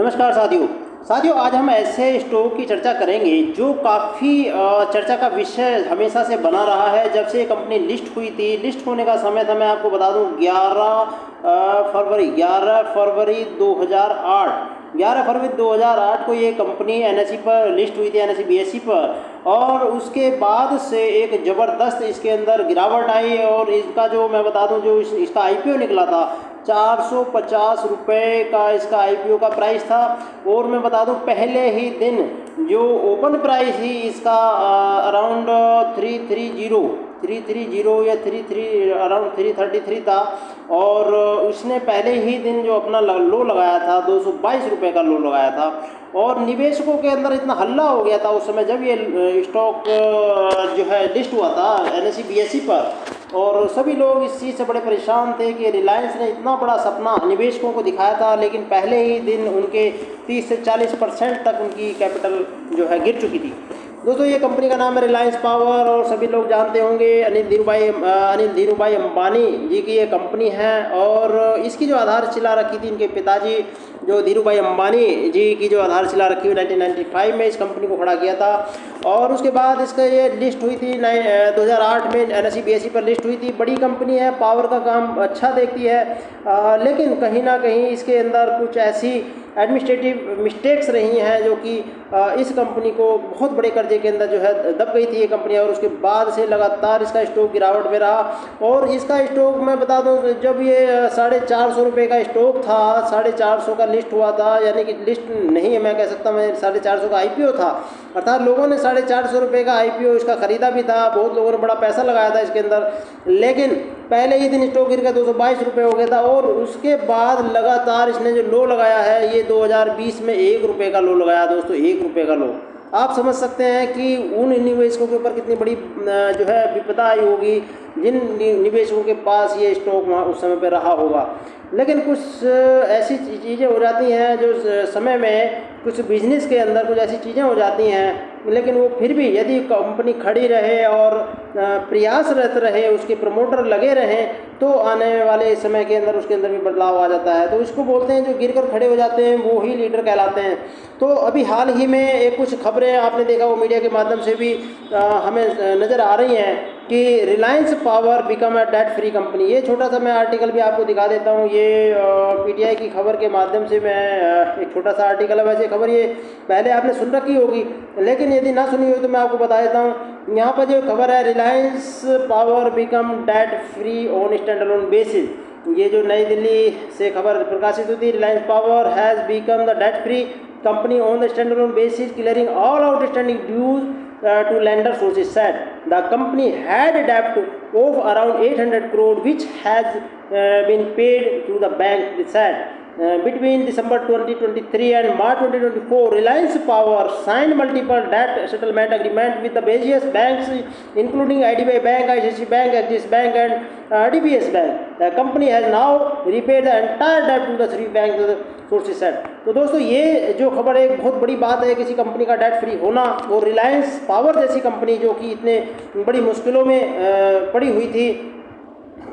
नमस्कार साथियों, आज हम ऐसे स्टोव की चर्चा करेंगे जो काफ़ी चर्चा का विषय हमेशा से बना रहा है। जब से ये कंपनी लिस्ट हुई थी, लिस्ट होने का समय था, मैं आपको बता दूं 11 फरवरी 2008 को ये कंपनी एनएसई पर लिस्ट हुई थी, एनएसई बीएसई पर। और उसके बाद से एक ज़बरदस्त इसके अंदर गिरावट आई और इसका जो मैं बता दूं जो इसका आईपीओ निकला था 450 रुपये का इसका आईपीओ का प्राइस था। और मैं बता दूं पहले ही दिन जो ओपन प्राइस ही इसका अराउंड 330 या 33 अराउंड 333 था। और उसने पहले ही दिन जो अपना लो लगाया था 222 रुपये का लो लगाया था। और निवेशकों के अंदर इतना हल्ला हो गया था उस समय जब ये स्टॉक जो है लिस्ट हुआ था एनएसई बीएसई पर। और सभी लोग इस चीज़ से बड़े परेशान थे कि रिलायंस ने इतना बड़ा सपना निवेशकों को दिखाया था, लेकिन पहले ही दिन उनके 30 से 40% तक उनकी कैपिटल जो है गिर चुकी थी। दोस्तों, ये कंपनी का नाम है रिलायंस पावर और सभी लोग जानते होंगे अनिल धीरूभाई अंबानी जी की ये कंपनी है। और इसकी जो आधारशिला रखी थी इनके पिताजी जो धीरूभाई अंबानी जी की जो आधारशिला रखी हुई 1995 में इस कंपनी को खड़ा किया था। और उसके बाद इसका ये लिस्ट हुई थी 2008 में एनएसई बीएसई पर लिस्ट हुई थी। बड़ी कंपनी है, पावर का काम अच्छा देखती है, लेकिन कहीं ना कहीं इसके अंदर कुछ ऐसी एडमिनिस्ट्रेटिव मिस्टेक्स रही हैं जो कि इस कंपनी को बहुत बड़े कर्जे के अंदर जो है दब गई थी ये कंपनी। और उसके बाद से लगातार इसका स्टॉक गिरावट में रहा। और इसका स्टॉक मैं बता दूं जब ये 450 रुपये का स्टॉक था, 450 का लिस्ट हुआ था, यानी कि लिस्ट नहीं है मैं कह सकता, मैं 450 का आईपीओ था, अर्थात लोगों ने 450 रुपये का आईपीओ इसका ख़रीदा भी था, बहुत लोगों ने बड़ा पैसा लगाया था इसके अंदर। लेकिन पहले ही दिन स्टॉक गिर गया 222 रुपये हो गया था। और उसके बाद लगातार इसने जो लो लगाया है ये 2020 में 1 रुपये का लो लगाया दोस्तों, 1 रुपये का लो। आप समझ सकते हैं कि उन निवेशकों के ऊपर कितनी बड़ी जो है विपदा आई होगी जिन निवेशकों के पास ये स्टॉक वहाँ उस समय पे रहा होगा। लेकिन कुछ ऐसी चीज़ें हो जाती हैं जो समय में कुछ बिजनेस के अंदर कुछ ऐसी चीज़ें हो जाती हैं, लेकिन वो फिर भी यदि कंपनी खड़ी रहे और प्रयासरत रहे, उसके प्रमोटर लगे रहें, तो आने वाले समय के अंदर उसके अंदर भी बदलाव आ जाता है। तो इसको बोलते हैं जो गिरकर खड़े हो जाते हैं वो ही लीडर कहलाते हैं। तो अभी हाल ही में एक कुछ खबरें आपने देखा वो मीडिया के माध्यम से भी हमें नज़र आ रही हैं कि Reliance power become a debt free company. ये छोटा सा मैं आर्टिकल भी आपको दिखा देता हूँ। ये पीटीआई की खबर के माध्यम से मैं एक छोटा सा आर्टिकल है। वैसे खबर ये पहले आपने सुन रखी होगी, लेकिन यदि ना सुनी हो तो मैं आपको बता देता हूँ। यहाँ पर जो खबर है Reliance power become debt free on stand alone basis, ये जो नई दिल्ली से खबर प्रकाशित हुई थी, Reliance power has become the debt free company on the standalone basis, clearing all outstanding dues to lender sources said. The company had a debt of around 800 crore which has been paid to the bank, they said. Between December 2023 and March 2024, Reliance Power signed multiple debt settlement agreements with the various banks, including IDBI Bank, ICICI Bank, Axis Bank, and DBS Bank. The company has now repaid the entire debt to the three banks. Sources said. तो दोस्तों, ये जो खबर है बहुत बड़ी बात है किसी कंपनी का डेट फ्री होना। और रिलायंस पावर जैसी कंपनी जो कि इतने बड़ी मुश्किलों में पड़ी हुई थी,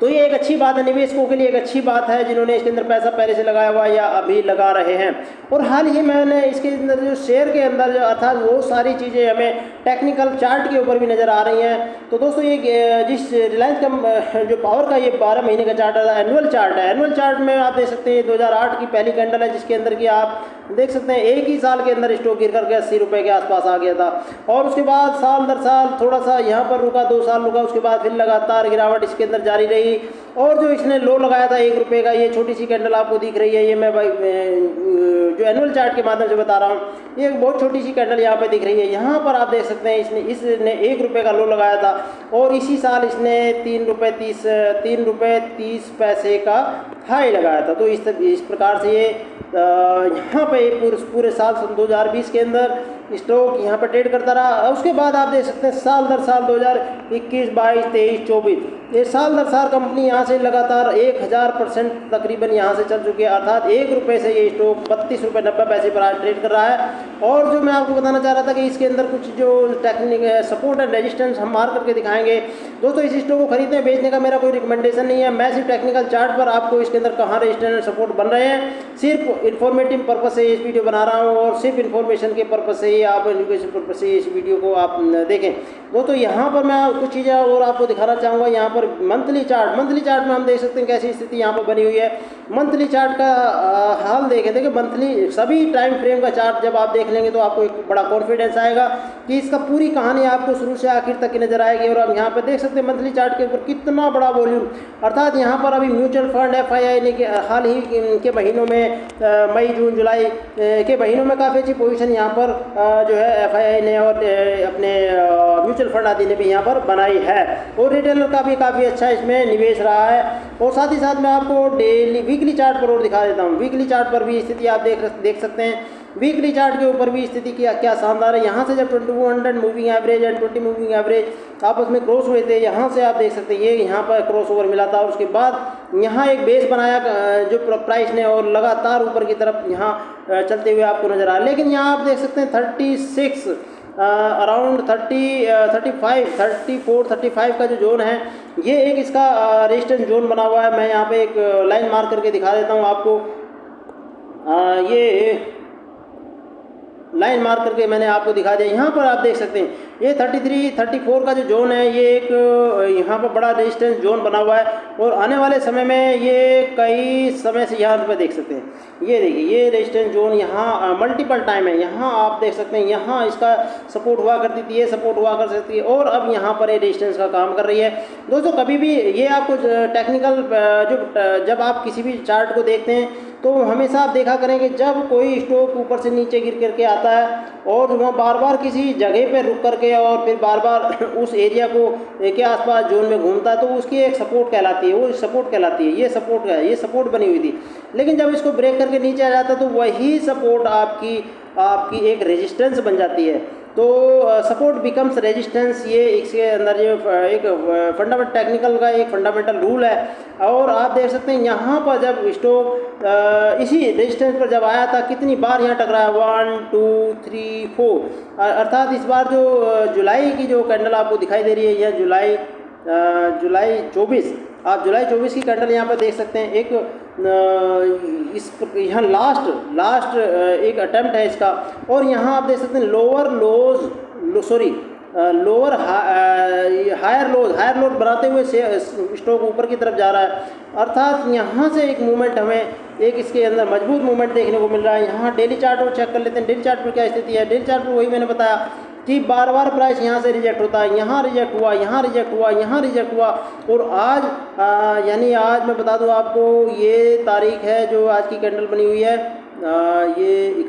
तो ये एक अच्छी बात है, निवेशकों के लिए एक अच्छी बात है जिन्होंने इसके अंदर पैसा पहले से लगाया हुआ या अभी लगा रहे हैं। और हाल ही मैंने इसके अंदर जो शेयर के अंदर जो अर्थात वो सारी चीज़ें हमें टेक्निकल चार्ट के ऊपर भी नज़र आ रही हैं। तो दोस्तों, ये जिस रिलायंस का जो पावर का ये 12 महीने का चार्ट है, एनुअल चार्ट है। एनुअल चार्ट में आप देख सकते हैं 2008 की पहली कैंडल है जिसके अंदर की आप देख सकते हैं एक ही साल के अंदर स्टॉक गिर करके 80 रुपये के आसपास आ गया था। और उसके बाद साल दर साल थोड़ा सा यहाँ पर रुका, 2 साल रुका, उसके बाद फिर लगातार गिरावट इसके अंदर जारी रही। और जो इसने लो लगाया था 1 रुपये का, ये छोटी सी कैंडल आपको दिख रही है, ये मैं जो एनुअल चार्ट के माध्यम से बता रहा हूँ, ये एक बहुत छोटी सी कैंडल यहाँ पे दिख रही है। यहाँ पर आप देख सकते हैं इसने 1 रुपये का लो लगाया था और इसी साल इसने 3 रुपये 30 पैसे का हाई लगाया था। तो इस प्रकार से ये यहाँ पे पूरे साल 2020 के अंदर स्टॉक यहाँ पर ट्रेड करता रहा। उसके बाद आप देख सकते हैं साल दर साल 2021, 22, 23, 24 ये साल दर साल कंपनी यहाँ से लगातार 1000% तकरीबन यहाँ से चल चुकी है, अर्थात 1 रुपये से ये स्टॉक 32 रुपये 90 पैसे पर आज ट्रेड कर रहा है। और जो मैं आपको बताना चाह रहा था कि इसके अंदर कुछ जो टेक्निक सपोर्ट एंड रेजिस्टेंस हम मार करके दिखाएंगे। दोस्तों इस स्टॉक को खरीदने बेचने का मेरा कोई रिकमेंडेशन नहीं है, मैं सिर्फ टेक्निकल चार्ट पर आपको इसके अंदर कहाँ रेजिस्टेंस एंड सपोर्ट बन रहे हैं सिर्फ इन्फॉर्मेटिव पर्पज से इस वीडियो बना रहा हूँ और सिर्फ इन्फॉर्मेशन के पर्पज से ही आप एजुकेशन पर्पज से इस वीडियो को आप देखें। दोस्तों यहाँ पर मैं कुछ चीज़ें और आपको दिखाना चाहूँगा। यहाँ पर मंथली चार्ट में हम देख सकते हैं कैसी स्थिति यहाँ पर बनी हुई है। मंथली चार्ट का हाल देखिए मंथली सभी टाइम फ्रेम का चार्ट जब आप देख लेंगे तो आपको एक बड़ा कॉन्फिडेंस आएगा कि इसका पूरी कहानी आपको शुरू से आखिर तक की नजर आएगी। और अब यहाँ पर देख सकते हैं मंथली चार्ट के ऊपर कितना बड़ा वॉल्यूम, अर्थात यहाँ पर अभी म्यूचुअल फंड FII ने हाल ही के महीनों में मई जून जुलाई के महीनों में काफ़ी अच्छी पोजीशन यहाँ पर जो है FII ने और अपने म्यूचुअल फंड आदि ने भी यहाँ पर बनाई है और रिटेलर का भी काफ़ी अच्छा इसमें निवेश रहा है। और साथ ही साथ मैं आपको वीकली चार्ट पर और दिखा देता हूँ। वीकली चार्ट पर भी स्थिति आप देख सकते हैं। वीकली चार्ट के ऊपर भी स्थिति क्या शानदार है। यहाँ से जब 2200 moving average and 20 moving average आपस में क्रॉस हुए थे, यहाँ से आप देख सकते हैं ये यहाँ पर क्रॉस ओवर मिला था और उसके बाद यहाँ एक बेस बनाया जो प्राइस ने और लगातार ऊपर की तरफ यहाँ चलते हुए आपको नजर आया। लेकिन यहाँ आप देख सकते हैं 36 अराउंड 34-35 का जो जोन है ये एक इसका रेजिस्टेंस जोन बना हुआ है। मैं यहाँ पे एक लाइन मार्क करके दिखा देता हूँ आपको। ये लाइन मार्क करके मैंने आपको दिखा दिया। यहाँ पर आप देख सकते हैं ये 33-34 का जो जोन है ये एक यहाँ पर बड़ा रेजिस्टेंस जोन बना हुआ है और आने वाले समय में ये कई समय से यहाँ पर देख सकते हैं। ये देखिए ये रेजिस्टेंस जोन यहाँ मल्टीपल टाइम है। यहाँ आप देख सकते हैं यहाँ इसका सपोर्ट हुआ करती थी, ये सपोर्ट हुआ कर सकती है और अब यहाँ पर ये रेजिस्टेंस का काम कर रही है। दोस्तों कभी भी ये आपको टेक्निकल जब आप किसी भी चार्ट को देखते हैं तो हमेशा आप देखा करें कि जब कोई स्टॉक ऊपर से नीचे गिर करके आता है और वह बार बार किसी जगह पे रुक करके और फिर बार बार उस एरिया को के आसपास जोन में घूमता है तो उसकी एक सपोर्ट कहलाती है, वो सपोर्ट कहलाती है। ये सपोर्ट बनी हुई थी। लेकिन जब इसको ब्रेक करके नीचे आ जाता है तो वही सपोर्ट आपकी एक रेजिस्टेंस बन जाती है। तो सपोर्ट बिकम्स रेजिस्टेंस, ये इसके अंदर ये एक फंडामेंटल टेक्निकल का एक फंडामेंटल रूल है। और आप देख सकते हैं यहाँ पर जब स्टॉक इसी रेजिस्टेंस पर जब आया था कितनी बार यहाँ टकराया 1 2 3 4, अर्थात इस बार जो जुलाई की जो कैंडल आपको दिखाई दे रही है यह जुलाई 24, आप जुलाई 24 की कैंडल यहाँ पर देख सकते हैं। एक यहाँ लास्ट एक अटेम्प्ट है इसका और यहाँ आप देख सकते हैं हायर लोड बनाते हुए स्टॉक ऊपर की तरफ जा रहा है। अर्थात यहाँ से एक मूवमेंट हमें एक इसके अंदर मजबूत मूवमेंट देखने को मिल रहा है। यहाँ डेली चार्ट और चेक कर लेते हैं डेली चार्ट पर क्या स्थिति है। डेली चार्ट पर वही मैंने बताया कि बार बार प्राइस यहाँ से रिजेक्ट होता है, यहाँ रिजेक्ट हुआ, यहाँ रिजेक्ट हुआ, यहाँ रिजेक्ट हुआ और आज यानी आज मैं बता दूँ आपको ये तारीख है जो आज की कैंडल बनी हुई है ये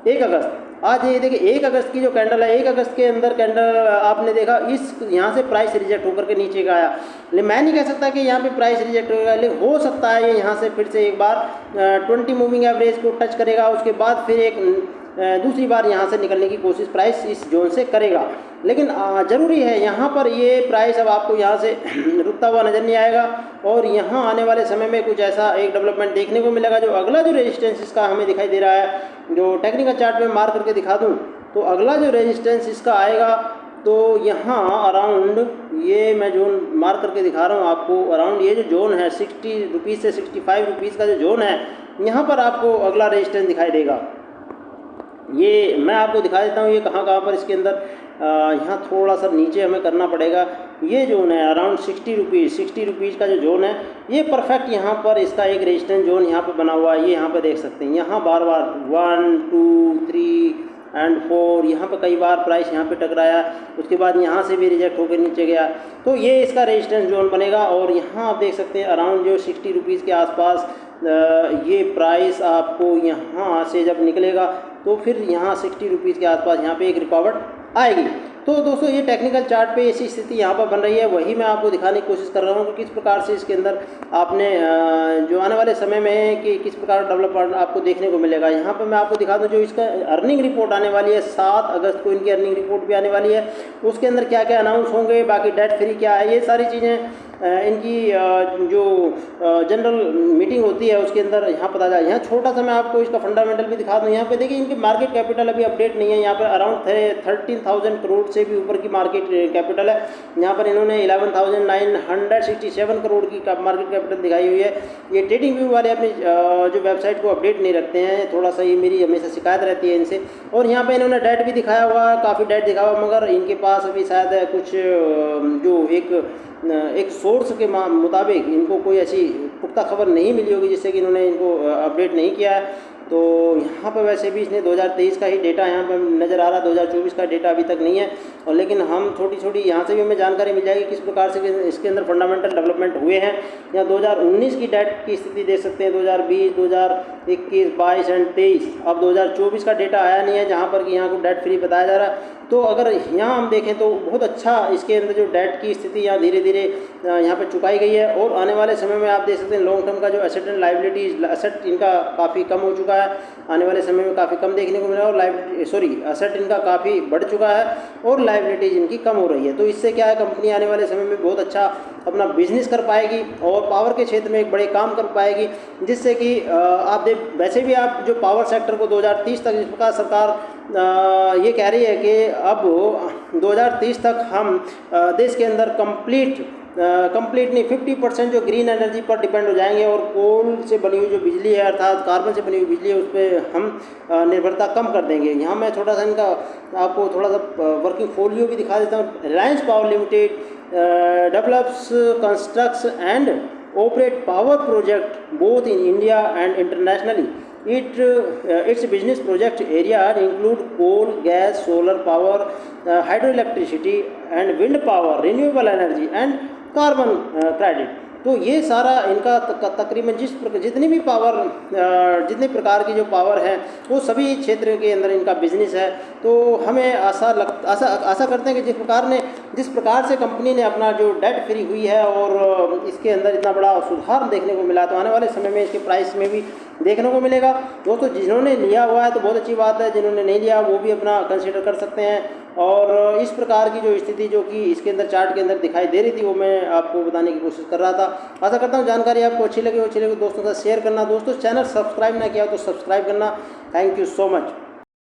1 अगस्त। आज ये देखिए 1 अगस्त की जो कैंडल है 1 अगस्त के अंदर कैंडल आपने देखा इस यहाँ से प्राइस रिजेक्ट होकर के नीचे का आया। लेकिन मैं नहीं कह सकता कि यहाँ पे प्राइस रिजेक्ट होगा, लेकिन हो सकता है ये यहाँ से फिर से एक बार 20 मूविंग एवरेज को टच करेगा, उसके बाद फिर एक दूसरी बार यहाँ से निकलने की कोशिश प्राइस इस जोन से करेगा। लेकिन ज़रूरी है यहाँ पर ये प्राइस अब आपको यहाँ से रुकता हुआ नज़र नहीं आएगा और यहाँ आने वाले समय में कुछ ऐसा एक डेवलपमेंट देखने को मिलेगा। जो अगला जो रेजिस्टेंस इसका हमें दिखाई दे रहा है, जो टेक्निकल चार्ट में मार्क करके दिखा दूँ तो अगला जो रेजिस्टेंस इसका आएगा तो यहाँ अराउंड ये मैं जोन मार्क करके दिखा रहा हूँ आपको। अराउंड ये जो जोन है 60 रुपीज़ से 65 रुपीज़ का जो जोन है यहाँ पर आपको अगला रेजिस्टेंस दिखाई देगा। ये मैं आपको दिखा देता हूँ ये कहाँ पर इसके अंदर यहाँ थोड़ा सा नीचे हमें करना पड़ेगा। ये जोन है अराउंड 60 रुपीज़ का जो जोन है ये परफेक्ट यहाँ पर इसका एक रेजिस्टेंस जोन यहाँ पर बना हुआ है। ये यहाँ पर देख सकते हैं यहाँ बार 1 2 3 एंड 4 यहाँ पर कई बार प्राइस यहाँ पे टकराया, उसके बाद यहाँ से भी रिजेक्ट होकर नीचे गया तो ये इसका रेजिस्टेंस जोन बनेगा। और यहाँ आप देख सकते हैं अराउंड जो 60 रुपीज़ के आसपास ये प्राइस आपको यहाँ से जब निकलेगा तो फिर यहाँ 60 रुपीज़ के आसपास यहाँ पे एक रुकावट आएगी। तो दोस्तों ये टेक्निकल चार्ट पे ऐसी स्थिति यहाँ पर बन रही है, वही मैं आपको दिखाने की कोशिश कर रहा हूँ कि किस प्रकार से इसके अंदर आपने जो आने वाले समय में कि किस प्रकार डेवलपमेंट आपको देखने को मिलेगा। यहाँ पर मैं आपको दिखा दूँ जो इसका अर्निंग रिपोर्ट आने वाली है, 7 अगस्त को इनकी अर्निंग रिपोर्ट भी आने वाली है। उसके अंदर क्या क्या अनाउंस होंगे, बाकी डेट फ्री क्या है, ये सारी चीज़ें इनकी जो जनरल मीटिंग होती है उसके अंदर यहाँ पता चला। यहाँ छोटा सा मैं आपको इसका फंडामेंटल भी दिखा दूँ। यहाँ पे देखिए इनकी मार्केट कैपिटल अभी अपडेट नहीं है, यहाँ पर अराउंड 13,000 करोड़ से भी ऊपर की मार्केट कैपिटल है। यहाँ पर इन्होंने 11,967 करोड़ की मार्केट कैपिटल दिखाई हुई है। ये ट्रेडिंग व्यू वाले अपनी जो वेबसाइट को अपडेट नहीं रखते हैं, थोड़ा सा ये मेरी हमेशा शिकायत रहती है इनसे। और यहाँ पर इन्होंने डेट भी दिखाया हुआ है, काफ़ी डेट दिखा हुआ, मगर इनके पास अभी शायद कुछ जो एक सोर्स के मुताबिक इनको कोई ऐसी पुख्ता खबर नहीं मिली होगी जिससे कि इन्होंने इनको अपडेट नहीं किया है। तो यहाँ पर वैसे भी इसने 2023 का ही डेटा यहाँ पर नज़र आ रहा है, 2024 का डेटा अभी तक नहीं है। और लेकिन हम छोटी छोटी यहाँ से भी हमें जानकारी मिल जाएगी किस प्रकार से इसके अंदर फंडामेंटल डेवलपमेंट हुए हैं। यहाँ 2019 की डेट की स्थिति देख सकते हैं, 2020, 2021, 22 एंड 23। अब 2024 का डेटा आया नहीं है जहाँ पर कि यहाँ को डेट फ्री बताया जा रहा है। तो अगर यहाँ हम देखें तो बहुत अच्छा इसके अंदर जो डेट की स्थिति यहाँ धीरे धीरे यहाँ पर चुकाई गई है। और आने वाले समय में आप देख सकते हैं लॉन्ग टर्म का जो एसेट एंड लाइबिलिटीज, एसेट इनका काफ़ी कम हो चुका है, आने वाले समय में काफ़ी कम देखने को मिलेगा। और एसेट इनका काफ़ी बढ़ चुका है और लाइबिलिटीज इनकी कम हो रही है। तो इससे क्या है, कंपनी आने वाले समय में बहुत अच्छा अपना बिजनेस कर पाएगी और पावर के क्षेत्र में एक बड़े काम कर पाएगी, जिससे कि आप वैसे भी आप जो पावर सेक्टर को 2030 तक, जिस प्रकार सरकार ये कह रही है कि अब 2030 तक हम देश के अंदर कंप्लीट नहीं 50% जो ग्रीन एनर्जी पर डिपेंड हो जाएंगे और कोल से बनी हुई जो बिजली है अर्थात कार्बन से बनी हुई बिजली है उस पर हम निर्भरता कम कर देंगे। यहाँ मैं छोटा सा इनका आपको थोड़ा सा वर्किंग फोलियो भी दिखा देता हूँ। Reliance power limited develops, constructs and operate power project both in India and internationally. Its business project area include coal, gas, solar power, hydroelectricity and wind power, renewable energy and carbon credit। तो ये सारा इनका तकरीबन जितनी भी power जितने प्रकार की जो पावर है वो सभी क्षेत्र के अंदर इनका बिजनेस है। तो हमें आशा करते हैं कि जिस प्रकार से कंपनी ने अपना जो डेट फ्री हुई है और इसके अंदर इतना बड़ा सुधार देखने को मिला, तो आने वाले समय में इसके प्राइस में भी देखने को मिलेगा। दोस्तों जिन्होंने लिया हुआ है तो बहुत अच्छी बात है, जिन्होंने नहीं लिया वो भी अपना कंसिडर कर सकते हैं। और इस प्रकार की जो स्थिति जो कि इसके अंदर चार्ट के अंदर दिखाई दे रही थी वो मैं आपको बताने की कोशिश कर रहा था। आशा करता हूँ जानकारी आपको अच्छी लगी दोस्तों के साथ शेयर करना। दोस्तों चैनल सब्सक्राइब ना किया हो तो सब्सक्राइब करना। Thank you so much.